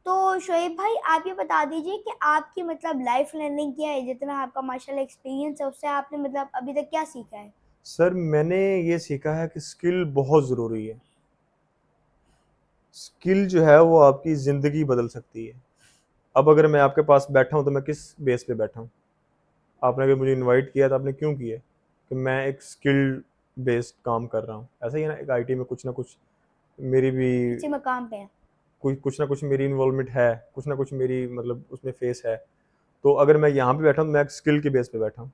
तो शोएब भाई आप ये बता दीजिए कि आपकी मतलब लाइफ लर्निंग क्या है, जितना आपका माशाल्लाह एक्सपीरियंस है उससे आपने मतलब अभी तक क्या सीखा है? सर मैंने ये सीखा है कि स्किल बहुत ज़रूरी है। स्किल जो है वो आपकी ज़िंदगी बदल सकती है। अब अगर मैं आपके पास बैठा हूँ तो मैं किस बेस पे बैठा हूँ? आपने अगर मुझे इनवाइट किया तो आपने क्यों किया? कि मैं एक स्किल्ड बेस्ड काम कर रहा हूँ। ऐसा ही है ना, एक आईटी में कुछ ना कुछ मेरी भी अच्छे मकाम पे हैं। कोई कुछ ना कुछ मेरी इन्वॉल्वमेंट है, कुछ ना कुछ मेरी मतलब उसमें फेस है। तो अगर मैं यहाँ पे बैठा हूँ, मैं एक स्किल के बेस पे बैठा हूँ।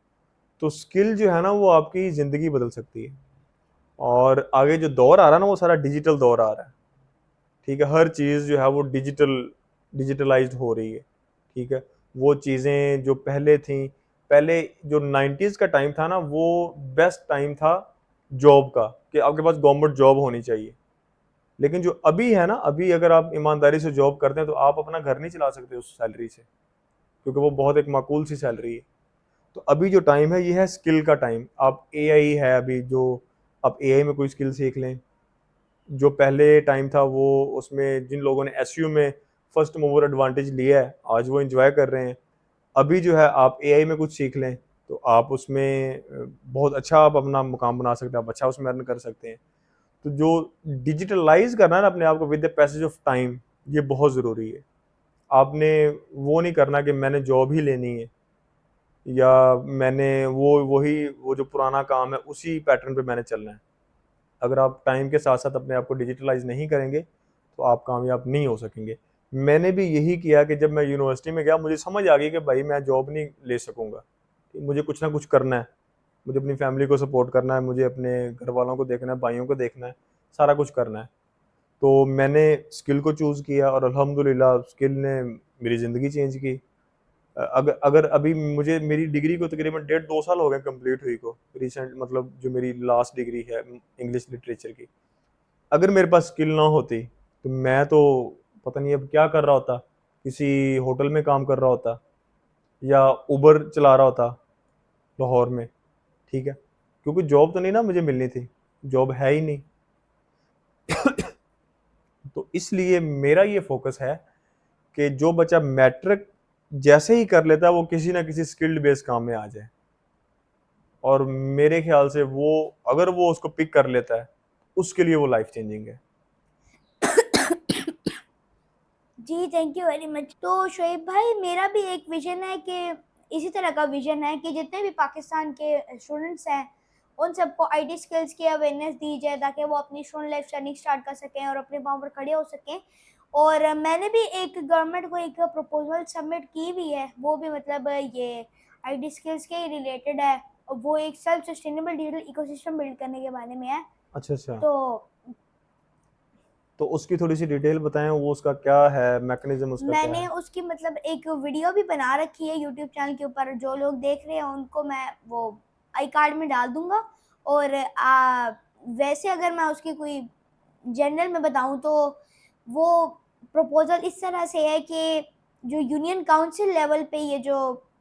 तो स्किल जो है ना वो आपकी ज़िंदगी बदल सकती है। और आगे जो दौर आ रहा है ना वो सारा डिजिटल दौर आ रहा है। ठीक है, हर चीज़ जो है वो डिजिटलाइज्ड हो रही है। ठीक है, वो चीज़ें जो पहले थी, पहले जो 90s का टाइम था ना वो बेस्ट टाइम था जॉब का, कि आपके पास गवर्नमेंट जॉब होनी चाहिए। लेकिन जो अभी है ना, अभी अगर आप ईमानदारी से जॉब करते हैं तो आप अपना घर नहीं चला सकते उस सैलरी से, क्योंकि वो बहुत एक माकूल सी सैलरी है। तो अभी जो टाइम है ये है स्किल का टाइम। आप एआई है अभी जो, आप एआई में कोई स्किल सीख लें। जो पहले टाइम था वो, उसमें जिन लोगों ने एसयू में फर्स्ट मूवर एडवांटेज लिया है आज वो एंजॉय कर रहे हैं। अभी जो है आप एआई में कुछ सीख लें तो आप उसमें बहुत अच्छा आप अपना मुकाम बना सकते हैं, आप अच्छा उसमें अर्न कर सकते हैं। तो जो डिजिटलाइज करना है ना अपने आप को with the passage of time, ये बहुत ज़रूरी है। आपने वो नहीं करना कि मैंने जॉब ही लेनी है, या मैंने वो जो पुराना काम है उसी पैटर्न पे मैंने चलना है। अगर आप टाइम के साथ साथ अपने आप को डिजिटलाइज नहीं करेंगे तो आप कामयाब नहीं हो सकेंगे। मैंने भी यही किया कि जब मैं यूनिवर्सिटी में गया मुझे समझ आ गई कि भाई मैं जॉब नहीं ले सकूंगा, मुझे कुछ ना कुछ करना है। मुझे अपनी फैमिली को सपोर्ट करना है, मुझे अपने घर वालों को देखना है, भाइयों को देखना है, सारा कुछ करना है। तो मैंने स्किल को चूज़ किया और अल्हम्दुलिल्लाह स्किल ने मेरी ज़िंदगी चेंज की। अगर अगर अभी मुझे मेरी डिग्री को तकरीबन 1.5-2 साल हो गए कंप्लीट हुई को, रिसेंट मतलब जो मेरी लास्ट डिग्री है इंग्लिश लिटरेचर की। अगर मेरे पास स्किल ना होती तो मैं तो पता नहीं अब क्या कर रहा होता, किसी होटल में काम कर रहा होता या उबर चला रहा होता लाहौर में। ठीक है, क्योंकि जॉब तो नहीं ना मुझे मिलनी थी, जॉब है ही नहीं। तो इसलिए मेरा ये फोकस है कि जो बच्चा मैट्रिक जैसे ही कर लेता है वो किसी ना किसी स्किल्ड बेस्ड काम में आ जाए। और मेरे ख्याल से वो, अगर वो उसको पिक कर लेता है उसके लिए वो लाइफ चेंजिंग है। जी थैंक यू वेरी मच। तो शोएब भाई मेरा भी एक विजन है कि इसी तरह का विजन है कि जितने भी पाकिस्तान के स्टूडेंट्स हैं उन सबको आईटी स्किल्स की अवेयरनेस दी जाए ताकि वो अपनी स्टूडेंट लाइफ स्टार्टिंग स्टार्ट कर सकें और अपने पाँव पर खड़े हो सकें। और मैंने भी एक गवर्नमेंट को एक प्रपोजल सबमिट की भी है, वो भी मतलब ये आईटी स्किल्स के ही रिलेटेड है। और वो एक self sustainable digital ecosystem build करने के बारे में है। अच्छा अच्छा। तो तो उसकी थोड़ी सी डिटेल बताएं, वो उसका क्या है, मैकेनिज्म उसका क्या मैंने है? उसकी मतलब एक वीडियो भी बना रखी है यूट्यूब चैनल के ऊपर, जो लोग देख रहे हैं उनको मैं वो आई कार्ड में डाल दूंगा। और वैसे अगर मैं उसकी कोई जनरल में बताऊं तो वो प्रपोजल इस तरह से है कि जो यूनियन काउंसिल लेवल पे ये जो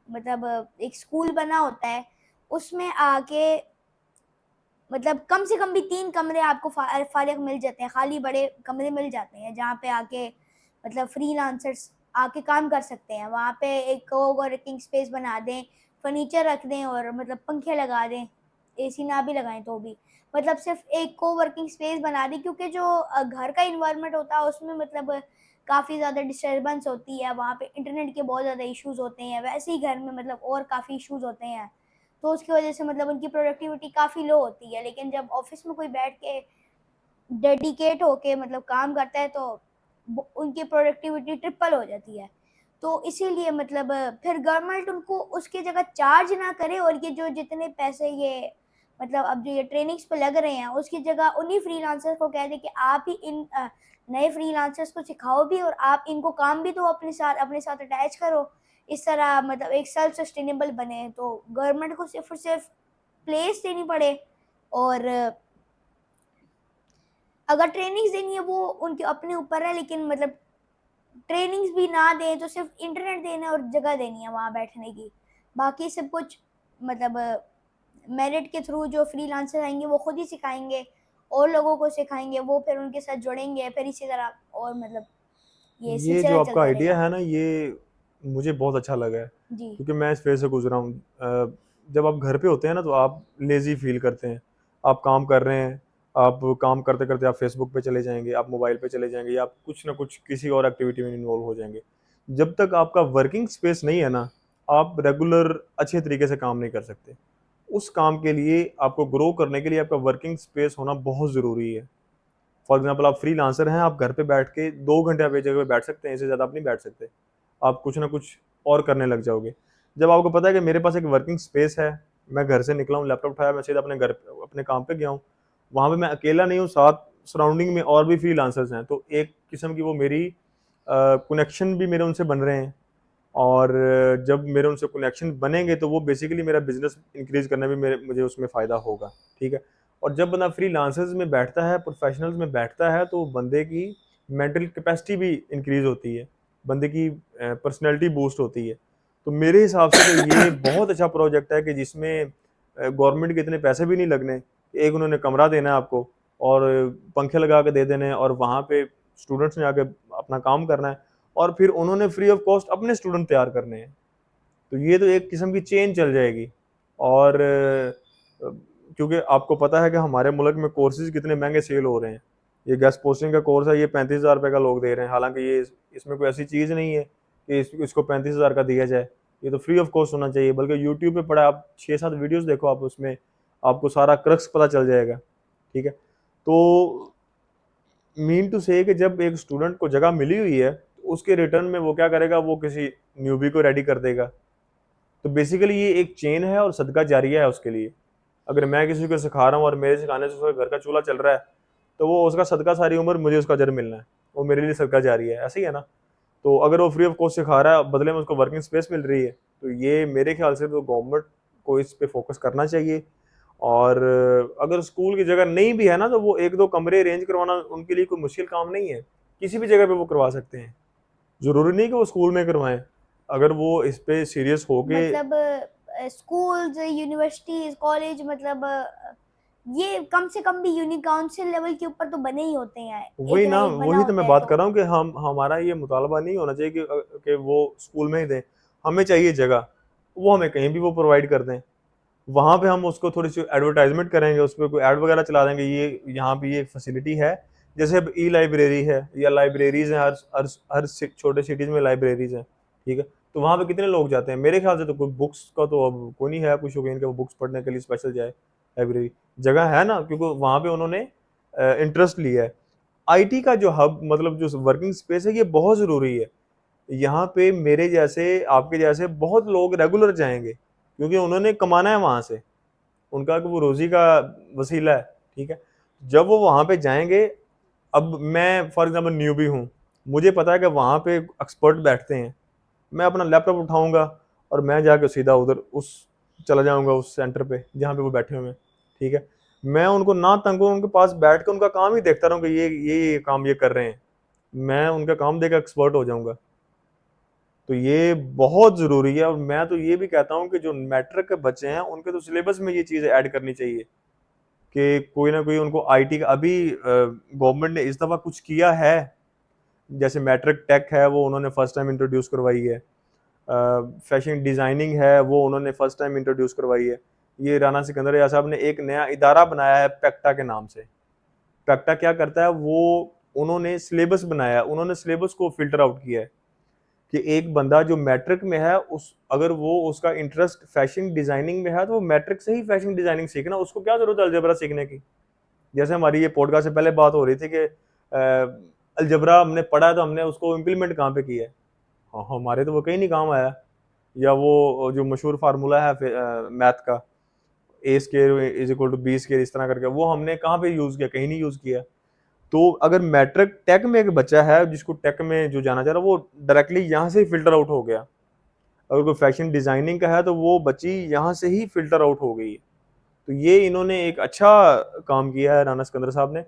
मतलब एक स्कूल बना होता है उसमें आके मतलब कम से कम भी 3 कमरे आपको फारिग मिल जाते हैं, खाली बड़े कमरे मिल जाते हैं जहाँ पे आके मतलब फ्रीलांसर्स आके काम कर सकते हैं। वहाँ पे एक कोवर्किंग स्पेस बना दें, फर्नीचर रख दें और मतलब पंखे लगा दें, एसी ना भी लगाएं तो भी मतलब सिर्फ एक कोवर्किंग स्पेस बना दें, क्योंकि जो घर का इन्वायरमेंट होता है उसमें मतलब काफ़ी ज़्यादा डिस्टर्बेंस होती है, वहाँ पे इंटरनेट के बहुत ज़्यादा इश्यूज होते हैं, वैसे ही घर में मतलब और काफ़ी इश्यूज होते हैं। तो उसकी वजह से मतलब उनकी प्रोडक्टिविटी काफ़ी लो होती है। लेकिन जब ऑफिस में कोई बैठ के डेडिकेट होके मतलब काम करता है तो उनकी प्रोडक्टिविटी ट्रिपल हो जाती है। तो इसीलिए मतलब फिर गवर्नमेंट उनको उसकी जगह चार्ज ना करे और ये जो जितने पैसे ये मतलब अब जो ये ट्रेनिंग्स पे लग रहे हैं उसकी जगह उन्हीं फ्रीलांसर्स को कह दे कि आप ही इन नए फ्रीलांसर्स को सिखाओ भी और आप इनको काम भी दो, अपने साथ अटैच करो। इस तरह मतलब एक सेल्फ सस्टेनेबल बने, तो गवर्नमेंट को सिर्फ और सिर्फ प्लेस देनी पड़े। और अगर ट्रेनिंग्स देनी है वो उनके अपने ऊपर है, लेकिन मतलब ट्रेनिंग्स भी ना दें तो सिर्फ इंटरनेट देना है और जगह देनी है वहाँ बैठने की। बाकी सब कुछ मतलब मेरिट के थ्रू जो फ्रीलांसर आएंगे वो खुद ही सिखाएंगे और लोगों को सिखाएंगे, वो फिर उनके साथ जुड़ेंगे, फिर इसी तरह और मतलब ये ये जो सिलसिला आपका चलता आइडिया रहेगा। है ना, ये मुझे बहुत अच्छा लगा है, जी। क्योंकि मैं इस फेज़ से गुज़रा हूँ। जब आप घर पे होते हैं ना, तो आप लेज़ी फ़ील करते हैं। आप काम कर रहे हैं, आप काम करते-करते आप फ़ेसबुक पे चले जाएँगे, आप मोबाइल पे चले जाएँगे, या आप कुछ ना कुछ किसी और एक्टिविटी में इन्वॉल्व हो जाएँगे। जब तक आपका वर्किंग स्पेस नहीं है ना, आप रेगुलर अच्छे तरीके से काम नहीं कर सकते। उस काम के लिए आपको ग्रो करने के लिए आपका वर्किंग स्पेस होना बहुत ज़रूरी है। फॉर एग्ज़ाम्पल आप फ्रीलांसर हैं, आप घर पे बैठ के 2 घंटे आप एक जगह पे बैठ सकते हैं, इससे ज़्यादा आप नहीं बैठ सकते। आप कुछ ना कुछ और करने लग जाओगे। जब आपको पता है कि मेरे पास एक वर्किंग स्पेस है, मैं घर से निकला हूँ, लैपटॉप उठाया, मैं सीधा अपने काम पे गया हूँ। वहाँ पे मैं अकेला नहीं हूँ, साथ सराउंडिंग में और भी फ्रीलांसर्स हैं, तो एक किस्म की वो मेरी कनेक्शन भी मेरे उनसे बन रहे हैं। और जब मेरे उनसे कनेक्शन बनेंगे, तो वो बेसिकली मेरा बिज़नेस इंक्रीज़ करने में मेरे मुझे उसमें फ़ायदा होगा, ठीक है? और जब बंदा फ्रीलांसर्स में बैठता है, प्रोफ़ेशनल्स में बैठता है, तो बंदे की मेंटल कैपेसिटी भी इंक्रीज़ होती है, बंदे की पर्सनैलिटी बूस्ट होती है। तो मेरे हिसाब से तो ये बहुत अच्छा प्रोजेक्ट है कि जिसमें गवर्नमेंट के इतने पैसे भी नहीं लगने। एक उन्होंने कमरा देना है आपको, और पंखे लगा के दे देने हैं, और वहाँ पे स्टूडेंट्स ने आके अपना काम करना है, और फिर उन्होंने फ्री ऑफ कॉस्ट अपने स्टूडेंट तैयार करने हैं। तो ये तो एक किस्म की चेन चल जाएगी। और क्योंकि आपको पता है कि हमारे मुल्क में कोर्सेज़ कितने महँगे सेल हो रहे हैं। ये गेस्ट पोस्टिंग का कोर्स है, ये 35,000 रुपए का लोग दे रहे हैं। हालाँकि ये इसमें कोई ऐसी चीज़ नहीं है कि इसको 35,000 का दिया जाए। ये तो फ्री ऑफ कॉस्ट होना चाहिए, बल्कि यूट्यूब पे पड़ा है, आप 6-7 वीडियोज़ देखो, आप उसमें आपको सारा क्रक्स पता चल जाएगा, ठीक है? तो मीन टू से कि जब एक स्टूडेंट को जगह मिली हुई है, तो उसके रिटर्न में वो क्या करेगा, वो किसी न्यूबी को रेडी कर देगा। तो बेसिकली ये एक चेन है और सदका जारिया है उसके लिए। अगर मैं किसी को सिखा रहा हूँ और मेरे सिखाने से उसका घर का चूल्हा चल रहा है, तो वो उसका सदका सारी उम्र मुझे उसका अजर मिलना है। वो मेरे लिए सदका जारिया है, ऐसे ही है ना? तो अगर वो फ्री ऑफ कॉस्ट सिखा रहा है, बदले में उसको वर्किंग स्पेस मिल रही है, तो ये मेरे ख्याल से तो गवर्नमेंट को इस पे फोकस करना चाहिए। और अगर स्कूल की जगह नहीं भी है ना, तो वो 1-2 कमरे अरेंज करवाना उनके लिए कोई मुश्किल काम नहीं है। किसी भी जगह पे वो करवा सकते हैं। ज़रूरी नहीं कि वो स्कूल में करवाएँ। अगर वो इस पे सीरियस होके, मतलब स्कूल्स, यूनिवर्सिटीज़, कॉलेज, मतलब ये कम से कम भी यूनिट काउंसिल लेवल के ऊपर तो बने ही होते हैं। एक वही ना ना, एक बना वही तो होता मैं है बात कर तो रहा हूँ कि हमारा ये मुतालबा नहीं होना चाहिए कि वो स्कूल में ही दें। हमें चाहिए जगह, वो हमें कहीं भी वो प्रोवाइड कर दें। वहाँ पे हम उसको थोड़ी-सी एडवर्टाइज़मेंट करेंगे, उसपे कोई ऐड वगैरह चला देंगे, ये यहाँ पे ये फैसिलिटी है। जैसे अब ई-लाइब्रेरी है, या लाइब्रेरीज़ हैं, हर छोटे सिटीज़ में लाइब्रेरीज़ हैं, ठीक है? तो वहाँ पे कितने लोग जाते हैं? मेरे ख्याल से तो कोई बुक्स का तो अब कोई नहीं है कोई शौकीन कि वो बुक्स पढ़ने के लिए स्पेशल जाए लाइब्रेरी। जगह है ना, क्योंकि वहाँ पे उन्होंने इंटरेस्ट लिया है। आईटी का जो हब, मतलब जो वर्किंग स्पेस है, ये बहुत ज़रूरी है। यहाँ पे मेरे जैसे, आपके जैसे बहुत लोग रेगुलर जाएँगे, क्योंकि उन्होंने कमाना है वहाँ से। उनका कि वो रोज़ी का वसीला है, ठीक है? जब वो वहाँ पे जाएँगे, अब मैं फॉर एग्ज़ाम्पल न्यूबी हूँ, मुझे पता है कि वहाँ पे एक्सपर्ट बैठते हैं। मैं अपना लैपटॉप उठाऊँगा और मैं जाके सीधा उधर उस चला जाऊँगा उस सेंटर पे जहाँ पे वो बैठे हुए हैं, ठीक है? मैं उनको ना तंग हूँ, उनके पास बैठ के उनका काम ही देखता रहूँ कि ये काम ये कर रहे हैं। मैं उनका काम देख के एक्सपर्ट हो जाऊँगा। तो ये बहुत ज़रूरी है, और मैं तो ये भी कहता हूँ कि जो मैट्रिक के बच्चे हैं, उनके तो सिलेबस में ये चीज़ ऐड करनी चाहिए कि कोई ना कोई उनको आईटी का अभी गवर्नमेंट ने इस दफ़ा कुछ किया है। जैसे मैट्रिक टेक है, वो उन्होंने फर्स्ट टाइम इंट्रोड्यूस करवाई है। फैशन डिज़ाइनिंग है, वो उन्होंने फर्स्ट टाइम इंट्रोड्यूस करवाई है। ये राना सिकंदरिया साहब ने एक नया इदारा बनाया है पैक्टा के नाम से। पैक्टा क्या करता है, वो उन्होंने सिलेबस बनाया है, उन्होंने सिलेबस को फ़िल्टर आउट किया है। कि एक बंदा जो मैट्रिक में है, उस अगर वो उसका इंटरेस्ट फैशन डिजाइनिंग में है, तो वो मैट्रिक से ही फैशन डिजाइनिंग सीखना, उसको क्या जरूरत है अलजेब्रा सीखने की। जैसे हमारी ये पॉडकास्ट से पहले बात हो रही थी कि अलजेब्रा हमने पढ़ा है, तो हमने उसको इम्प्लीमेंट कहाँ पे किया है? हाँ, हमारे तो वो कहीं नहीं काम आया। या वो जो मशहूर फार्मूला है मैथ का, A square is equal to B square, इस तरह करके, वो हमने कहाँ पे यूज किया? कहीं नहीं यूज किया। तो अगर मैट्रिक टेक में एक बच्चा है जिसको टेक में जो जाना चाह रहा है, वो डायरेक्टली यहाँ से ही फिल्टर आउट हो गया। अगर कोई फैशन डिजाइनिंग का है, तो वो बच्ची यहाँ से ही फिल्टर आउट हो गई। तो ये इन्होंने एक अच्छा काम किया है राना सिकंदर साहब ने।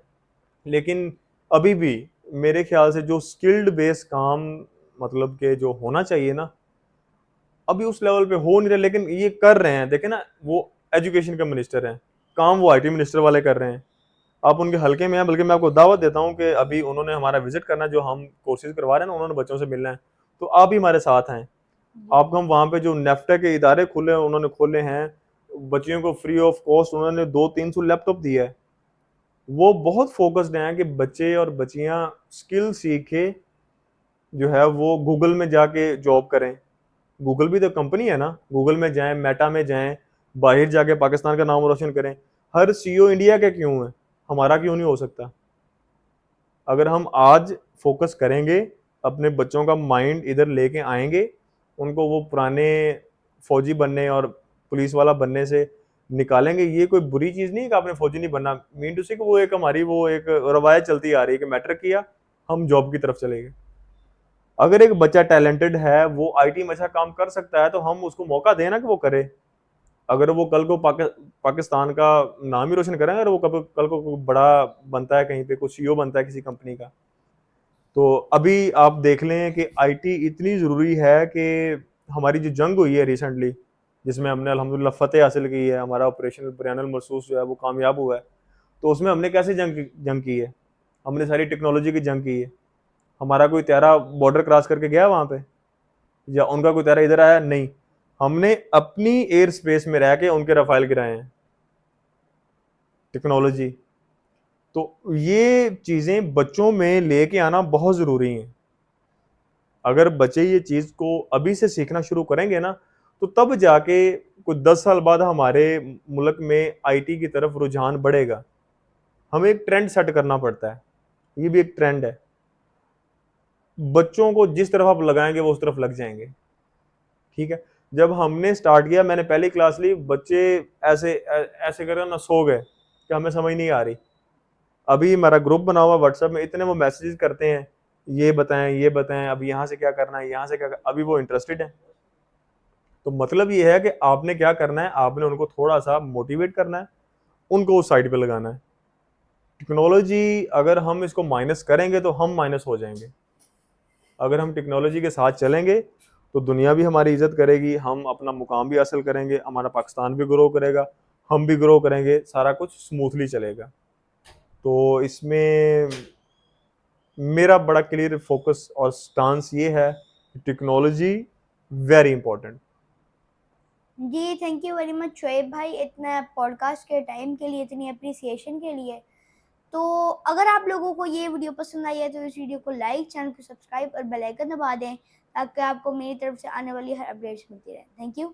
लेकिन अभी भी मेरे ख्याल से जो स्किल्ड बेस काम, मतलब के जो होना चाहिए ना, अभी उस लेवल पे हो नहीं रहा। लेकिन ये कर रहे हैं, देखे ना, वो एजुकेशन का मिनिस्टर हैं, काम वो आईटी मिनिस्टर वाले कर रहे हैं। आप उनके हल्के में हैं, बल्कि मैं आपको दावत देता हूँ कि अभी उन्होंने हमारा विजिट करना, जो हम कोर्सेज करवा रहे हैं ना, उन्होंने बच्चों से मिलना है, तो आप भी हमारे साथ हैं। जी आपको हम वहाँ पे जो नेफ्टा के इदारे खुले उन्होंने खोले हैं, बच्चियों को फ्री ऑफ कॉस्ट उन्होंने 200-300 लैपटॉप दिया है। वो बहुत फोकस्ड हैं कि बच्चे और बच्चियाँ स्किल सीख के जो है वो गूगल में जाके जॉब करें। गूगल भी तो कंपनी है ना, गूगल में जाएँ, मेटा में जाएँ, बाहर जाके पाकिस्तान का नाम रोशन करें। हर सीईओ इंडिया का क्यों है? हमारा क्यों नहीं हो सकता? अगर हम आज फोकस करेंगे, अपने बच्चों का माइंड इधर लेके आएँगे, उनको वो पुराने फौजी बनने और पुलिस वाला बनने से निकालेंगे। ये कोई बुरी चीज़ नहीं है कि आपने फौजी नहीं बनना। मीन टू से कि वो एक हमारी वो एक रवायत चलती आ रही है कि मैट्रिक किया, हम जॉब की तरफ चले गए। अगर एक बच्चा टैलेंटेड है, वो आईटी में अच्छा काम कर सकता है, तो हम उसको मौका दें ना कि वो करे। अगर वो कल को पाकिस्तान का नाम ही रोशन करेंगे, अगर वो कल को कोई बड़ा बनता है कहीं पे, कुछ सीईओ बनता है किसी कंपनी का, तो अभी आप देख लें कि आईटी इतनी ज़रूरी है कि हमारी जो जंग हुई है रिसेंटली, जिसमें हमने अल्हम्दुलिल्लाह फ़तेह हासिल की है, हमारा ऑपरेशन बुरहानुल मरसूस जो है वो कामयाब हुआ है। तो उसमें हमने कैसे जंग की है? हमने सारी टेक्नोलॉजी की जंग की है। हमारा कोई त्यारा बॉर्डर क्रॉस करके गया वहाँ पे? या उनका कोई त्यारा इधर आया? नहीं। हमने अपनी एयर स्पेस में रह के उनके रफ़ाइल गिराए हैं। टेक्नोलॉजी। तो ये चीज़ें बच्चों में लेके आना बहुत ज़रूरी है। अगर बच्चे ये चीज़ को अभी से सीखना शुरू करेंगे ना, तो तब जाके कुछ 10 साल बाद हमारे मुल्क में आईटी की तरफ रुझान बढ़ेगा। हमें एक ट्रेंड सेट करना पड़ता है। ये भी एक ट्रेंड है। बच्चों को जिस तरफ आप लगाएँगे वो उस तरफ लग जाएँगे। ठीक है? जब हमने स्टार्ट किया, मैंने पहली क्लास ली, बच्चे ऐसे कर ना सो गए कि हमें समझ नहीं आ रही। अभी हमारा ग्रुप बना हुआ व्हाट्सएप में, इतने वो मैसेजेस करते हैं, ये बताएं, अब यहाँ से क्या करना है, यहाँ से क्या अभी वो इंटरेस्टेड है। तो मतलब ये है कि आपने क्या करना है, आपने उनको थोड़ा सा मोटिवेट करना है, उनको उस साइड पे लगाना है। टेक्नोलॉजी अगर हम इसको माइनस करेंगे तो हम माइनस हो जाएंगे। अगर हम टेक्नोलॉजी के साथ चलेंगे तो दुनिया भी हमारी इज्जत करेगी, हम अपना मुकाम भी हासिल करेंगे, हमारा पाकिस्तान भी ग्रो करेगा, हम भी ग्रो करेंगे, सारा कुछ स्मूथली चलेगा। तो इसमें मेरा बड़ा क्लियर फोकस और स्टांस ये है, टेक्नोलॉजी वेरी इंपॉर्टेंट। जी, thank you very much Shoaib भाई, इतना पॉडकास्ट के टाइम के लिए, इतनी अप्रिसिएशन के लिए। तो अगर आप लोगों को ये वीडियो पसंद आई है तो इस वीडियो को लाइक, चैनल को सब्सक्राइब और बेल आइकन दबा दें, ताकि आपको मेरी तरफ से आने वाली हर अपडेट्स मिलती रहे। Thank you.